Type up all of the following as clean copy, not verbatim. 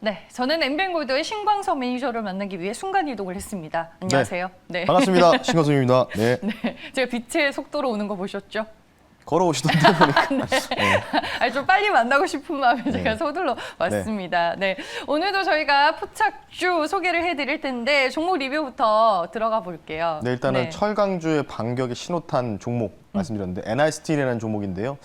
네, 저는 엠뱅골드의 신광섭 매니저를 만나기 위해 순간 이동을 했습니다. 안녕하세요. 네. 반갑습니다. 신광섭입니다. 네. 네, 제가 빛의 속도로 오는 거 보셨죠? 걸어오시던데 보니까. 네. 아니, 좀 빨리 만나고 싶은 마음에 제가 네. 서둘러 왔습니다. 네. 오늘도 저희가 포착주 소개를 해드릴 텐데 종목 리뷰부터 들어가 볼게요. 네, 일단은 네. 철강주의 반격의 신호탄 종목 말씀드렸는데 NIST라는 종목인데요.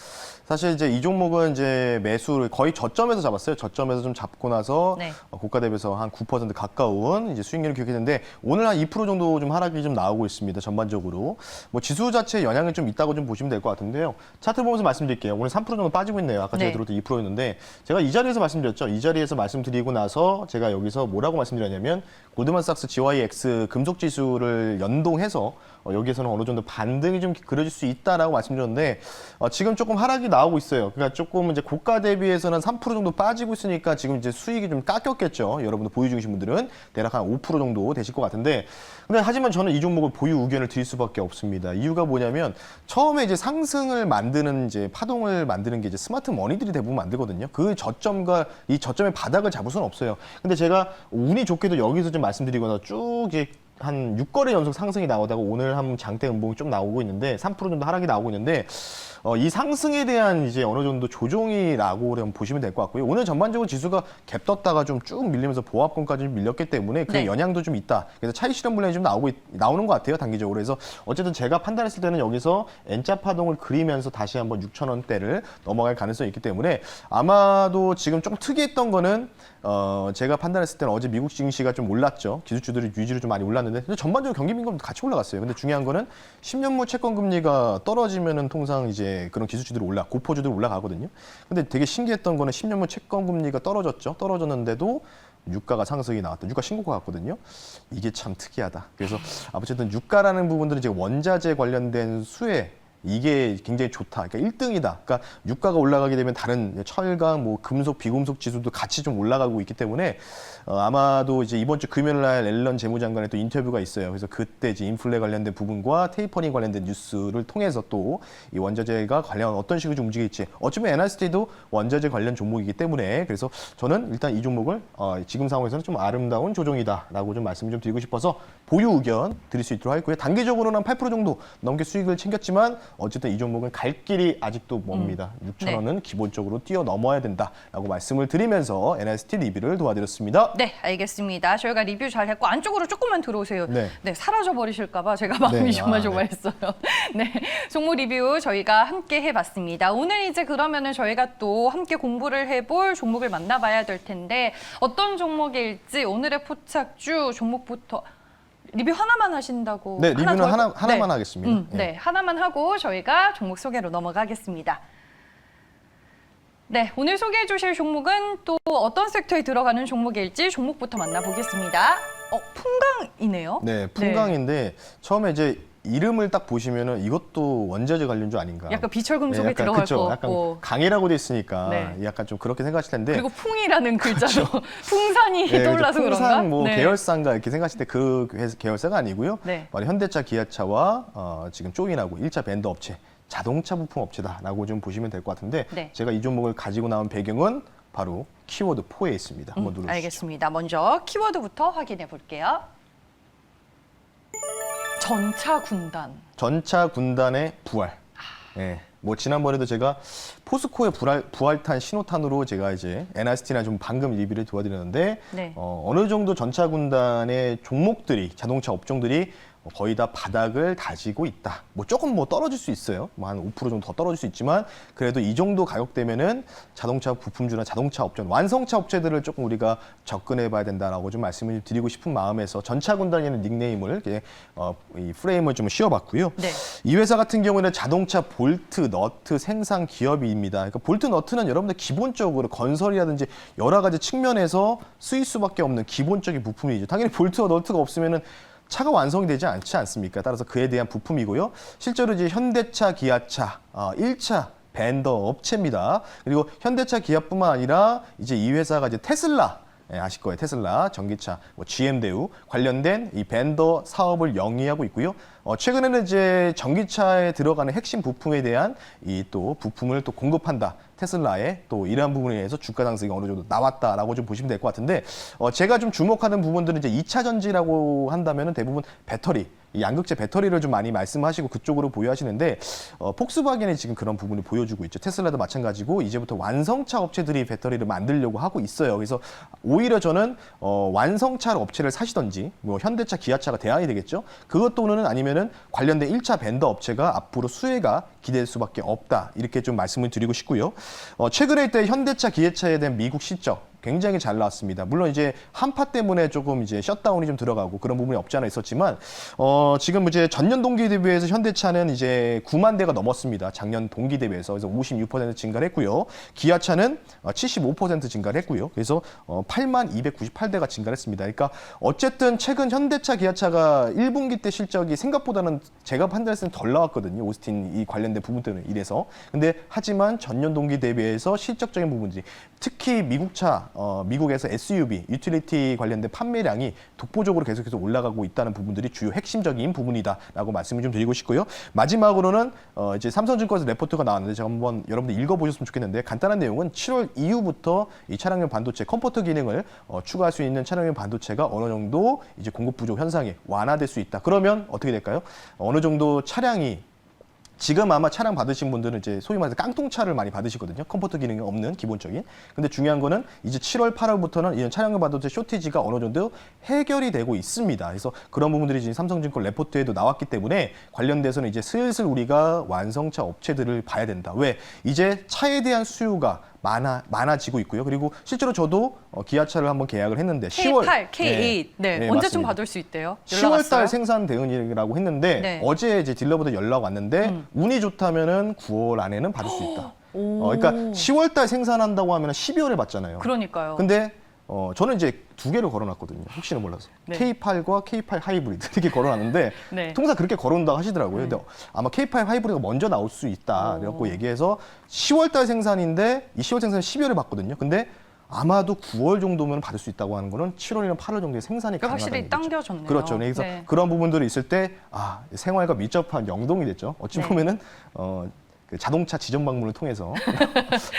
사실 이제 이 종목은 이제 매수를 거의 저점에서 잡았어요. 저점에서 좀 잡고 나서 네. 고가 대비해서 한 9% 가까운 이제 수익률을 기록했는데 오늘 한 2% 정도 좀 하락이 좀 나오고 있습니다. 전반적으로 뭐 지수 자체에 영향이 좀 있다고 좀 보시면 될 것 같은데요. 차트 보면서 말씀드릴게요. 오늘 3% 정도 빠지고 있네요. 아까 제가 네. 들어올 때 2%였는데 제가 이 자리에서 말씀드렸죠. 이 자리에서 말씀드리고 나서 제가 여기서 뭐라고 말씀드렸냐면 골드만삭스 GYX 금속 지수를 연동해서 여기에서는 어느 정도 반등이 좀 그려질 수 있다라고 말씀드렸는데 지금 조금 하락이 나오고 있어요. 그러니까 조금 이제 고가 대비해서는 3% 정도 빠지고 있으니까 지금 이제 수익이 좀 깎였겠죠. 여러분들 보유 중이신 분들은 대략 한 5% 정도 되실 것 같은데 근데 하지만 저는 이 종목을 보유 의견을 드릴 수밖에 없습니다. 이유가 뭐냐면 처음에 이제 상승을 만드는 이제 파동을 만드는 게 이제 스마트 머니들이 대부분 만들거든요. 그 저점과 이 저점의 바닥을 잡을 수는 없어요. 근데 제가 운이 좋게도 여기서 좀 말씀드리거나 쭉 이제 한 6거래 연속 상승이 나오다가 오늘 한 장대 음봉이 좀 나오고 있는데 3% 정도 하락이 나오고 있는데 이 상승에 대한 이제 어느 정도 조정이라고 보시면 될 것 같고요. 오늘 전반적으로 지수가 갭 떴다가 좀 쭉 밀리면서 보합권까지 밀렸기 때문에 그 네. 영향도 좀 있다. 그래서 차익 실현 분량이 좀 나오는 것 같아요. 단기적으로. 그래서 어쨌든 제가 판단했을 때는 여기서 N자 파동을 그리면서 다시 한번 6,000원대를 넘어갈 가능성이 있기 때문에 아마도 지금 좀 특이했던 거는 제가 판단했을 때는 어제 미국 증시가 좀 올랐죠. 기술주들이 위주로 좀 많이 올랐는데 근데 전반적으로 경기 민감도 같이 올라갔어요. 근데 중요한 거는 10년물 채권 금리가 떨어지면은 통상 이제 그런 기술주들이 고포주들이 올라가거든요. 근데 되게 신기했던 거는 10년물 채권 금리가 떨어졌죠. 떨어졌는데도 유가가 상승이 나왔다. 유가 신고가 갔거든요. 이게 참 특이하다. 그래서 어쨌든 유가라는 부분들은 이제 원자재 관련된 수혜 이게 굉장히 좋다. 그러니까 1등이다. 그러니까 유가가 올라가게 되면 다른 철강, 뭐 금속, 비금속 지수도 같이 좀 올라가고 있기 때문에 아마도 이제 이번 주 금요일 날 앨런 재무장관의 또 인터뷰가 있어요. 그래서 그때 이제 인플레 관련된 부분과 테이퍼링 관련된 뉴스를 통해서 또 이 원자재가 관련 어떤 식으로 좀 움직일지 어쩌면 NIST도 원자재 관련 종목이기 때문에 그래서 저는 일단 이 종목을 지금 상황에서는 좀 아름다운 조정이다라고 좀 말씀을 좀 드리고 싶어서 보유 의견 드릴 수 있도록 하겠고요. 단기적으로는 8% 정도 넘게 수익을 챙겼지만 어쨌든 이 종목은 갈 길이 아직도 멉니다. 6,000원은 네. 기본적으로 뛰어넘어야 된다라고 말씀을 드리면서 NIST 리뷰를 도와드렸습니다. 네, 알겠습니다. 저희가 리뷰 잘 했고 안쪽으로 조금만 들어오세요. 네. 네, 사라져 버리실까 봐 제가 마음이 네, 조마조마했어요. 네, 종목 리뷰 저희가 함께 해봤습니다. 오늘 이제 그러면은 저희가 또 함께 공부를 해볼 종목을 만나봐야 될 텐데 어떤 종목일지 오늘의 포착주 종목부터 리뷰 하나만 하신다고. 네, 리뷰는 더 하나만 네. 하겠습니다. 예. 네, 하나만 하고 저희가 종목 소개로 넘어가겠습니다. 네, 오늘 소개해 주실 종목은 또 어떤 섹터에 들어가는 종목일지 종목부터 만나보겠습니다. 풍강이네요. 네, 풍강인데 처음에 이제 이름을 딱 보시면은 이것도 원자재 관련주 아닌가. 약간 비철금속에 네, 들어갈 그쵸. 것 약간 같고. 강이라고 돼 있으니까 네. 약간 좀 그렇게 생각하실 텐데. 그리고 풍이라는 글자도 풍산이 네, 떠올라서 풍산 그런가? 뭐 네. 계열사인가 이렇게 생각하실 때 그 계열사가 아니고요. 네. 바로 현대차, 기아차와 지금 조인하고 1차 밴드 업체, 자동차 부품 업체다라고 좀 보시면 될 것 같은데 네. 제가 이 종목을 가지고 나온 배경은 바로 키워드 4에 있습니다. 한번 눌러주시죠. 알겠습니다. 먼저 키워드부터 확인해 볼게요. 전차 군단. 전차 군단의 부활. 예. 뭐 지난번에도 제가 포스코의 부활탄 신호탄으로 제가 이제 NIST나 좀 방금 리뷰를 도와드렸는데 네. 어느 정도 전차 군단의 종목들이 자동차 업종들이 거의 다 바닥을 다지고 있다. 뭐 조금 뭐 떨어질 수 있어요. 뭐 한 5% 정도 더 떨어질 수 있지만 그래도 이 정도 가격대면은 자동차 부품주나 자동차 업종, 완성차 업체들을 조금 우리가 접근해봐야 된다라고 좀 말씀을 드리고 싶은 마음에서 전차 군단이라는 닉네임을 이렇게 이 프레임을 좀 씌워봤고요. 네. 이 회사 같은 경우에는 자동차 볼트, 너트 생산 기업입니다. 그러니까 볼트, 너트는 여러분들 기본적으로 건설이라든지 여러 가지 측면에서 쓰일 수밖에 없는 기본적인 부품이죠. 당연히 볼트와 너트가 없으면은 차가 완성이 되지 않지 않습니까? 따라서 그에 대한 부품이고요. 실제로 이제 현대차, 기아차, 1차 밴더 업체입니다. 그리고 현대차, 기아뿐만 아니라 이제 이 회사가 이제 테슬라 아실 거예요. 테슬라, 전기차, 뭐 GM 대우 관련된 이 벤더 사업을 영위하고 있고요. 최근에는 이제 전기차에 들어가는 핵심 부품에 대한 이 또 부품을 또 공급한다. 테슬라의 또 이러한 부분에 의해서 주가 상승이 어느 정도 나왔다라고 좀 보시면 될 것 같은데 제가 좀 주목하는 부분들은 이제 2차 전지라고 한다면은 대부분 배터리, 이 양극재 배터리를 좀 많이 말씀하시고 그쪽으로 보유하시는데 폭스바겐이 지금 그런 부분을 보여주고 있죠. 테슬라도 마찬가지고 이제부터 완성차 업체들이 배터리를 만들려고 하고 있어요. 그래서 오히려 저는 완성차 업체를 사시던지 뭐 현대차, 기아차가 대안이 되겠죠. 그것 또는 아니면은 관련된 1차 벤더 업체가 앞으로 수혜가 기대될 수밖에 없다. 이렇게 좀 말씀을 드리고 싶고요. 최근에 일단 현대차, 기아차에 대한 미국 실적 굉장히 잘 나왔습니다. 물론 이제 한파 때문에 조금 이제 셧다운이 좀 들어가고 그런 부분이 없지 않아 있었지만 지금 이제 전년 동기 대비해서 현대차는 이제 9만 대가 넘었습니다. 작년 동기 대비해서 그래서 56% 증가를 했고요. 기아차는 75% 증가를 했고요. 그래서 8만 298대가 증가를 했습니다. 그러니까 어쨌든 최근 현대차, 기아차가 1분기 때 실적이 생각보다는 제가 판단했을 때 덜 나왔거든요. 오스틴 이 관련된 부분 때문에 이래서. 근데 하지만 전년 동기 대비해서 실적적인 부분들이 특히 미국에서 SUV, 유틸리티 관련된 판매량이 독보적으로 계속해서 올라가고 있다는 부분들이 주요 핵심적인 부분이다라고 말씀을 좀 드리고 싶고요. 마지막으로는 이제 삼성증권에서 레포트가 나왔는데 제가 한번 여러분들 읽어보셨으면 좋겠는데 간단한 내용은 7월 이후부터 이 차량용 반도체 컴포트 기능을 추가할 수 있는 차량용 반도체가 어느 정도 이제 공급 부족 현상이 완화될 수 있다. 그러면 어떻게 될까요? 어느 정도 차량이 지금 아마 차량 받으신 분들은 이제 소위 말해서 깡통차를 많이 받으시거든요. 컴포트 기능이 없는 기본적인. 근데 중요한 거는 이제 7월, 8월부터는 이런 차량용 반도체 쇼티지가 어느 정도 해결이 되고 있습니다. 그래서 그런 부분들이 지금 삼성증권 레포트에도 나왔기 때문에 관련돼서는 이제 슬슬 우리가 완성차 업체들을 봐야 된다. 왜? 이제 차에 대한 수요가 많아지고 있고요. 그리고 실제로 저도 기아차를 한번 계약을 했는데 K8, K8 네, 언제쯤 맞습니다. 받을 수 있대요? 10월 달 생산 대응이라고 했는데 네. 어제 이제 딜러부터 연락 왔는데 운이 좋다면은 9월 안에는 받을 수 있다. 그러니까 10월 달 생산한다고 하면 12월에 받잖아요. 그러니까요. 근데 저는 이제 두 개를 걸어놨거든요. 혹시나 몰라서. 네. K8과 K8 하이브리드 이렇게 걸어놨는데 네. 통상 그렇게 걸어온다고 하시더라고요. 근데 아마 K8 하이브리드가 먼저 나올 수 있다. 그래갖고 얘기해서 10월 달 생산인데 이 10월 생산은 12월에 받거든요. 근데 아마도 9월 정도면 받을 수 있다고 하는 거는 7월이나 8월 정도에 생산이 가능하다는 확실히 얘기죠. 당겨졌네요. 그렇죠. 그래서 네. 그런 부분들이 있을 때 생활과 밀접한 연동이 됐죠. 어찌 네. 보면은 그 자동차 지점 방문을 통해서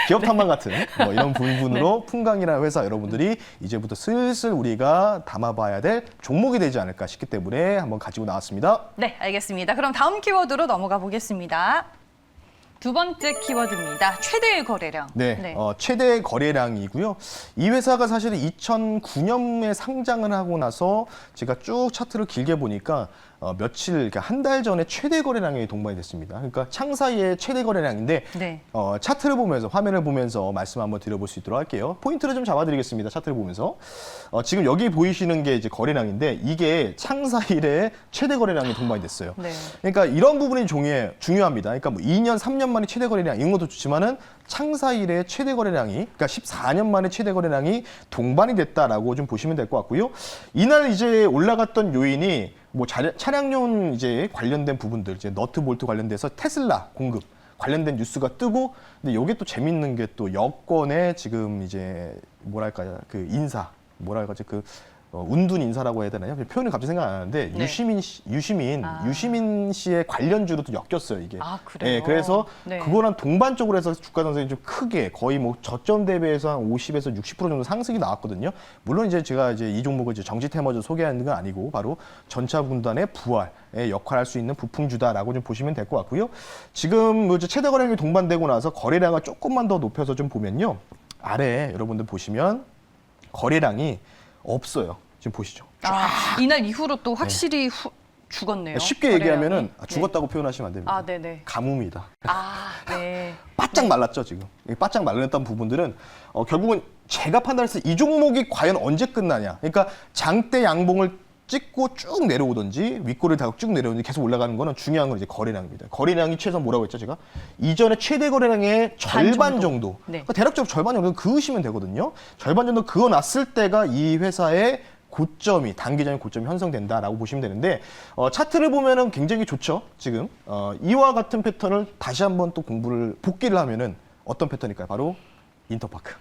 기업 탐방 같은 뭐 이런 부분으로 풍강이라는 회사 여러분들이 이제부터 슬슬 우리가 담아봐야 될 종목이 되지 않을까 싶기 때문에 한번 가지고 나왔습니다. 네, 알겠습니다. 그럼 다음 키워드로 넘어가 보겠습니다. 두 번째 키워드입니다. 최대의 거래량. 네, 최대 거래량이고요. 이 회사가 사실은 2009년에 상장을 하고 나서 제가 쭉 차트를 길게 보니까 며칠, 그러니까 한 달 전에 최대 거래량이 동반이 됐습니다. 그러니까 창사의 최대 거래량인데 네. 차트를 보면서, 화면을 보면서 말씀 한번 드려볼 수 있도록 할게요. 포인트를 좀 잡아드리겠습니다. 차트를 보면서. 지금 여기 보이시는 게 이제 거래량인데 이게 창사 이래 최대 거래량이 동반이 됐어요. 네. 그러니까 이런 부분이 중요합니다. 그러니까 뭐 2년, 3년 만에 최대 거래량 이런 것도 좋지만은 창사 이래 최대 거래량이, 그러니까 14년 만에 최대 거래량이 동반이 됐다라고 좀 보시면 될 것 같고요. 이날 이제 올라갔던 요인이 뭐 차량용 이제 관련된 부분들, 이제 너트 볼트 관련돼서 테슬라 공급 관련된 뉴스가 뜨고, 근데 이게 또 재밌는 게 또 여권의 지금 이제 뭐랄까요, 그 인사, 뭐랄까지 그 운둔 인사라고 해야 되나요? 표현이 갑자기 생각 안 나는데 네. 유시민 씨의 관련주로 또 엮였어요, 이게. 아, 그래요? 네, 그래서 네. 그거랑 동반적으로 해서 주가 상승이 좀 크게 거의 뭐 저점 대비해서 한 50에서 60% 정도 상승이 나왔거든요. 물론 이제 제가 이제 이 종목을 이제 정지 테머즈 소개하는 건 아니고 바로 전차 분단의 부활에 역할할 수 있는 부품주다라고 좀 보시면 될 것 같고요. 지금 뭐 이제 최대 거래량이 동반되고 나서 거래량을 조금만 더 높여서 좀 보면요. 아래 여러분들 보시면 거래량이 없어요. 지금 보시죠. 이날 이후로 또 확실히 죽었네요. 쉽게 거래량이. 얘기하면은 네. 죽었다고 표현하시면 안 됩니다. 네네. 가뭄이다. 네. 바짝 말랐죠, 지금. 이 바짝 말랐던 부분들은 결국은 제가 판단했을 때 이 종목이 과연 언제 끝나냐. 그러니까 장대 양봉을 찍고 쭉 내려오든지 윗골을 다고 쭉 내려오든지 계속 올라가는 거는 중요한 건 이제 거래량입니다. 거래량이 최소 뭐라고 했죠, 제가? 이전에 최대 거래량의 절반 정도. 네. 그러니까 대략적으로 절반 정도 그으시면 되거든요. 절반 정도 그어놨을 때가 이 회사의 고점이, 단기적인 고점이 형성된다라고 보시면 되는데, 차트를 보면은 굉장히 좋죠, 지금. 이와 같은 패턴을 다시 한번 또 복기를 하면은 어떤 패턴일까요? 바로 인터파크.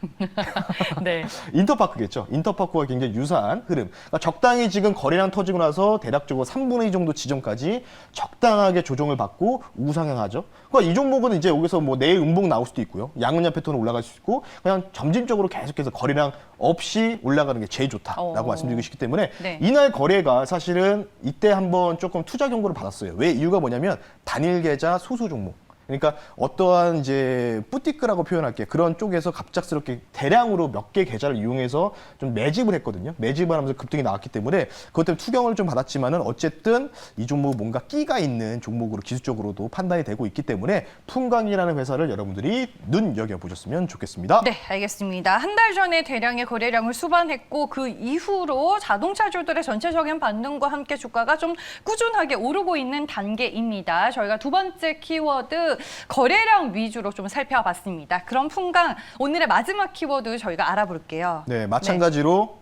네. 인터파크겠죠. 인터파크와 굉장히 유사한 흐름. 그러니까 적당히 지금 거래량 터지고 나서 대략적으로 3분의 2 정도 지점까지 적당하게 조정을 받고 우상향하죠. 그러니까 이 종목은 이제 여기서 뭐 내일 음봉 나올 수도 있고요. 양은양 패턴으로 올라갈 수 있고 그냥 점진적으로 계속해서 거래량 없이 올라가는 게 제일 좋다라고 말씀드리고 싶기 때문에 네. 이날 거래가 사실은 이때 한번 조금 투자 경고를 받았어요. 왜? 이유가 뭐냐면 단일 계좌 소수 종목. 그러니까 어떠한 이제 뿌띠크라고 표현할게 그런 쪽에서 갑작스럽게 대량으로 몇 개 계좌를 이용해서 좀 매집을 했거든요. 매집을 하면서 급등이 나왔기 때문에 그것 때문에 투경을 좀 받았지만은 어쨌든 이 종목 뭔가 끼가 있는 종목으로 기술적으로도 판단이 되고 있기 때문에 풍광이라는 회사를 여러분들이 눈여겨 보셨으면 좋겠습니다. 네, 알겠습니다. 한 달 전에 대량의 거래량을 수반했고 그 이후로 자동차주들의 전체적인 반등과 함께 주가가 좀 꾸준하게 오르고 있는 단계입니다. 저희가 두 번째 키워드 거래량 위주로 좀 살펴봤습니다. 그럼 풍강 오늘의 마지막 키워드 저희가 알아볼게요. 네, 마찬가지로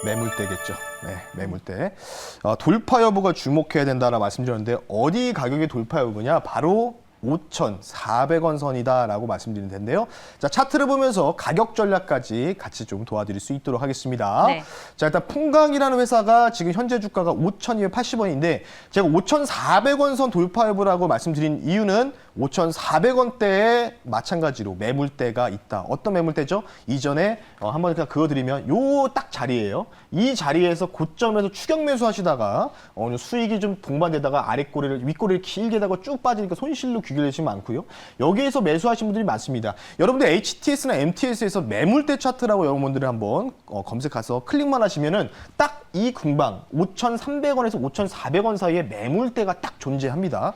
매물대겠죠. 네, 매물대. 돌파 여부가 주목해야 된다라고 말씀드렸는데 어디 가격의 돌파 여부냐? 바로 5,400원 선이다라고 말씀드릴 텐데요. 자, 차트를 보면서 가격 전략까지 같이 좀 도와드릴 수 있도록 하겠습니다. 네. 자, 일단 풍강이라는 회사가 지금 현재 주가가 5,280원인데 제가 5,400원 선 돌파 여부라고 말씀드린 이유는 5,400원대에 마찬가지로 매물대가 있다. 어떤 매물대죠? 이전에 한번 그어드리면 요 딱 자리예요. 이 자리에서 고점에서 추격 매수하시다가 어느 수익이 좀 동반되다가 아랫꼬리를 윗꼬리를 길게 다가 쭉 빠지니까 손실로 귀결되시면 많고요. 여기에서 매수하신 분들이 많습니다. 여러분들 HTS나 MTS에서 매물대 차트라고 여러분들이 한번 검색해서 클릭만 하시면은 딱 이 근방 5,300원에서 5,400원 사이에 매물대가 딱 존재합니다.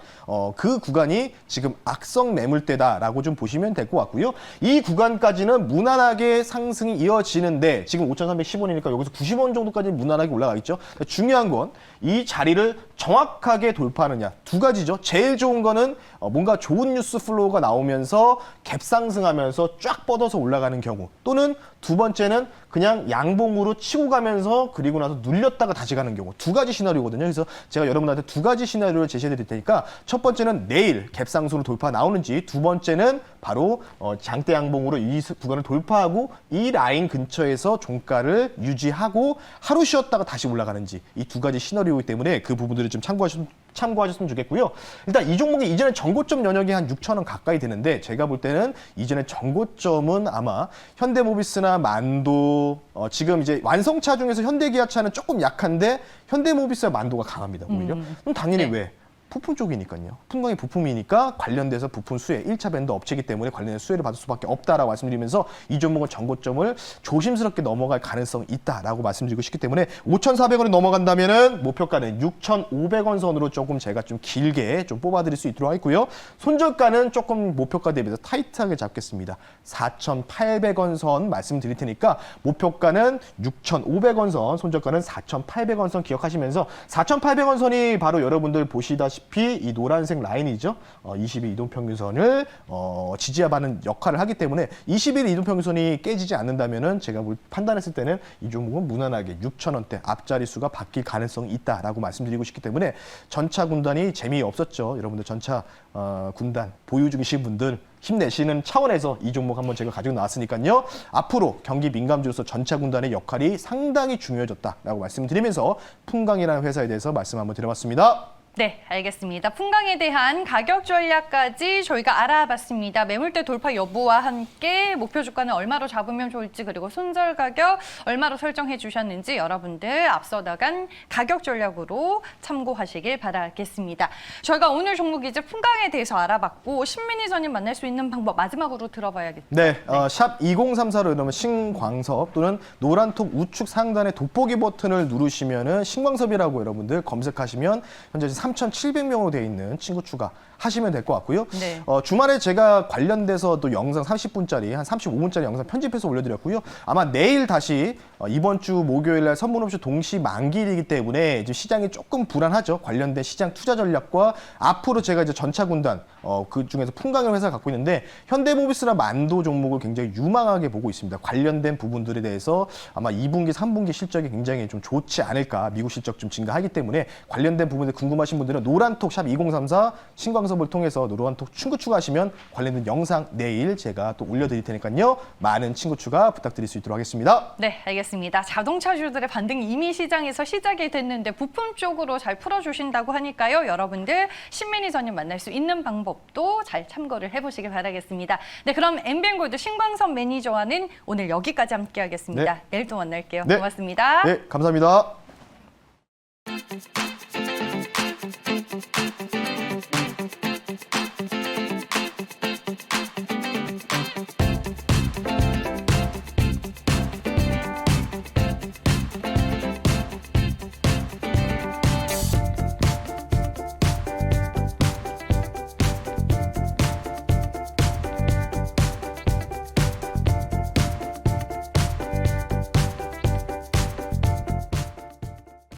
그 구간이 지금 악성 매물대다라고 좀 보시면 될 것 같고요. 이 구간까지는 무난하게 상승이 이어지는데 지금 5,310원이니까 여기서 90원 정도까지 무난하게 올라가 있죠. 중요한 건 이 자리를 정확하게 돌파하느냐. 두 가지죠. 제일 좋은 거는 뭔가 좋은 뉴스 플로우가 나오면서 갭 상승하면서 쫙 뻗어서 올라가는 경우 또는 두 번째는 그냥 양봉으로 치고 가면서 그리고 나서 눌렸다가 다시 가는 경우 두 가지 시나리오거든요. 그래서 제가 여러분한테 두 가지 시나리오를 제시해 드릴 테니까 첫 번째는 내일 갭 상승으로 돌파 나오는지 두 번째는 바로 장대 양봉으로 이 구간을 돌파하고 이 라인 근처에서 종가를 유지하고 하루 쉬었다가 다시 올라가는지 이 두 가지 시나리오이기 때문에 그 부분들을 좀 참고하셨으면 좋겠고요. 일단 이 종목이 이전에 전고점 연역이 한 6,000원 가까이 되는데 제가 볼 때는 이전에 전고점은 아마 현대모비스나 만도 지금 이제 완성차 중에서 현대기아차는 조금 약한데 현대모비스와 만도가 강합니다. 오히려. 그럼 당연히 네. 왜? 부품 쪽이니까요. 풍광이 부품이니까 관련돼서 부품 수혜, 1차 밴드 업체이기 때문에 관련된 수혜를 받을 수밖에 없다라고 말씀드리면서 이 종목은 전고점을 조심스럽게 넘어갈 가능성이 있다라고 말씀드리고 싶기 때문에 5,400원이 넘어간다면은 목표가는 6,500원 선으로 조금 제가 좀 길게 좀 뽑아드릴 수 있도록 하고요. 손절가는 조금 목표가 대비해서 타이트하게 잡겠습니다. 4,800원 선 말씀드릴 테니까 목표가는 6,500원 선, 손절가는 4,800원 선 기억하시면서 4,800원 선이 바로 여러분들 보시다시피 이 노란색 라인이죠. 20일 이동평균선을 지지하는 역할을 하기 때문에 20일 이동평균선이 깨지지 않는다면은 제가 판단했을 때는 이 종목은 무난하게 6,000원대 앞자리수가 바뀔 가능성이 있다라고 말씀드리고 싶기 때문에 전차 군단이 재미없었죠. 여러분들 전차 군단 보유 중이신 분들 힘내시는 차원에서 이 종목 한번 제가 가지고 나왔으니까요. 앞으로 경기 민감주로서 전차 군단의 역할이 상당히 중요해졌다라고 말씀드리면서 풍강이라는 회사에 대해서 말씀 한번 드려봤습니다. 네, 알겠습니다. 풍강에 대한 가격 전략까지 저희가 알아봤습니다. 매물대 돌파 여부와 함께 목표 주가는 얼마로 잡으면 좋을지 그리고 손절 가격 얼마로 설정해 주셨는지 여러분들 앞서 나간 가격 전략으로 참고하시길 바라겠습니다. 저희가 오늘 종목 이제 풍강에 대해서 알아봤고 신민희선님 만날 수 있는 방법 마지막으로 들어봐야겠죠. 네, 샵 2034로 이러면 신광섭 또는 노란톡 우측 상단의 돋보기 버튼을 누르시면은 신광섭이라고 여러분들 검색하시면 현재 3,700명으로 되어 있는 친구 추가하시면 될 것 같고요. 네. 주말에 제가 관련돼서 또 영상 30분짜리, 한 35분짜리 영상 편집해서 올려드렸고요. 아마 내일 다시 이번 주 목요일 날 선물옵션 동시 만기일이기 때문에 이제 시장이 조금 불안하죠. 관련된 시장 투자 전략과 앞으로 제가 이제 전차 군단 그 중에서 풍강이라는 회사를 갖고 있는데 현대모비스나 만도 종목을 굉장히 유망하게 보고 있습니다. 관련된 부분들에 대해서 아마 2분기, 3분기 실적이 굉장히 좀 좋지 않을까. 미국 실적 좀 증가하기 때문에 관련된 부분에 궁금하신 분들은 노란톡 샵 2034 신광섭을 통해서 노란톡 친구 추가하시면 관련된 영상 내일 제가 또 올려드릴 테니까요. 많은 친구 추가 부탁드릴 수 있도록 하겠습니다. 네, 알겠습니다. 자동차주들의 반등이 이미 시장에서 시작이 됐는데 부품 쪽으로 잘 풀어주신다고 하니까요. 여러분들 신매니저님 만날 수 있는 방법도 잘 참고를 해보시길 바라겠습니다. 네, 그럼 MBN골드 신광섭 매니저와는 오늘 여기까지 함께하겠습니다. 네. 내일 또 만날게요. 네. 고맙습니다. 네, 감사합니다.